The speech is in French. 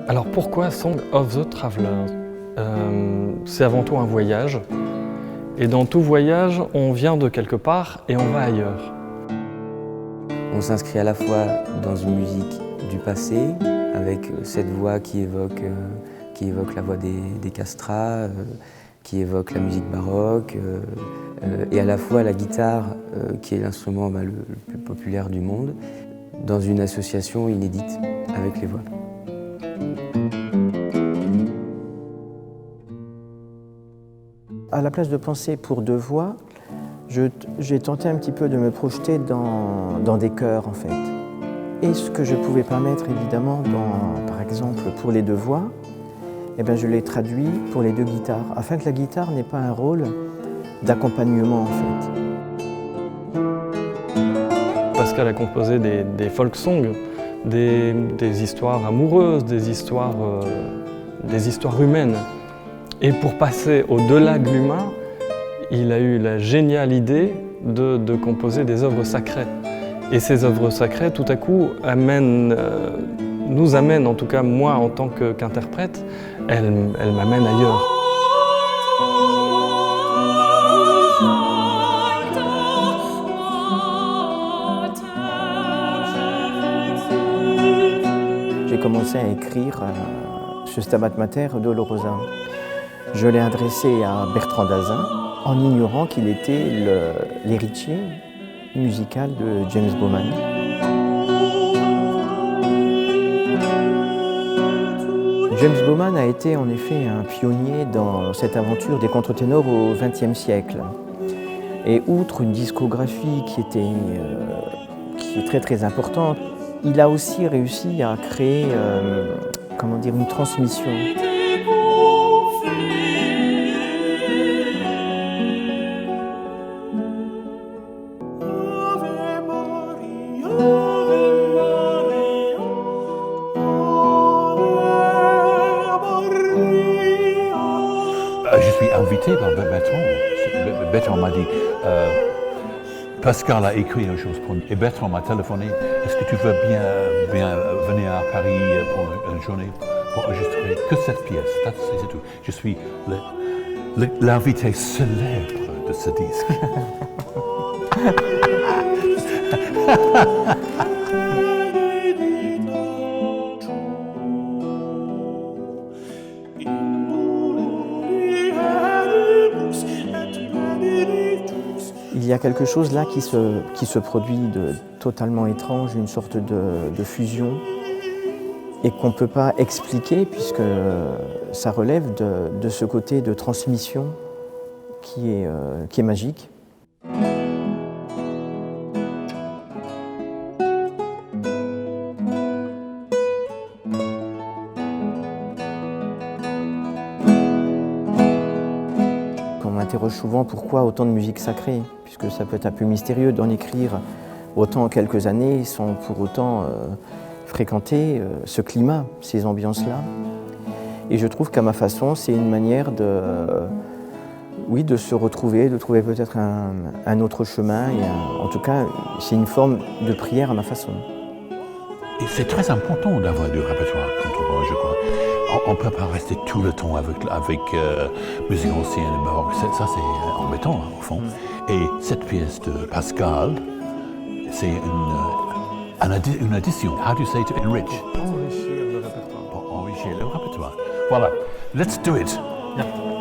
Alors pourquoi Song of the Traveler? C'est avant tout un voyage. Et dans tout voyage, on vient de quelque part et on va ailleurs. On s'inscrit à la fois dans une musique du passé, avec cette voix qui évoque la voix des castrats, qui évoque la musique baroque, et à la fois la guitare, qui est l'instrument le plus populaire du monde, dans une association inédite avec les voix. À la place de penser pour deux voix, j'ai tenté un petit peu de me projeter dans des chœurs en fait. Et ce que je ne pouvais pas mettre évidemment, par exemple pour les deux voix, eh bien, je l'ai traduit pour les deux guitares, afin que la guitare n'ait pas un rôle d'accompagnement en fait. Pascal a composé des folk songs, des histoires amoureuses, des histoires humaines. Et pour passer au-delà de l'humain, il a eu la géniale idée de composer des œuvres sacrées. Et ces œuvres sacrées, tout à coup, nous amènent, en tout cas moi en tant qu'interprète, elles m'amènent ailleurs. J'ai commencé à écrire ce Stabat Mater Dolorosa. Je l'ai adressé à Bertrand Dazin en ignorant qu'il était l'héritier musical de James Bowman. James Bowman a été en effet un pionnier dans cette aventure des contre-ténors au XXe siècle. Et outre une discographie qui est très très importante, il a aussi réussi à créer une transmission. Je suis invité par Bertrand. Bertrand m'a dit Pascal a écrit une chose pour nous. Et Bertrand m'a téléphoné. Est-ce que tu veux bien venir à Paris pour une journée pour enregistrer que cette pièce? C'est tout. Je suis l'invité célèbre de ce disque. Il y a quelque chose là qui se produit de totalement étrange, une sorte de fusion, et qu'on ne peut pas expliquer puisque ça relève de ce côté de transmission qui est magique. On m'interroge souvent pourquoi autant de musique sacrée, puisque ça peut être un peu mystérieux d'en écrire autant en quelques années sans pour autant fréquenter ce climat, ces ambiances-là. Et je trouve qu'à ma façon, c'est une manière de se retrouver, de trouver peut-être un autre chemin. Et en tout cas, c'est une forme de prière à ma façon. Et c'est très important d'avoir du répertoire contemporain, je crois. On ne peut pas rester tout le temps avec musique ancienne et baroque. Ça, c'est embêtant, au fond. Et cette pièce de Pascal, c'est une addition. How do you say to enrich? Enrichir le répertoire. Pour enrichir le répertoire. Voilà. Let's do it. Yeah.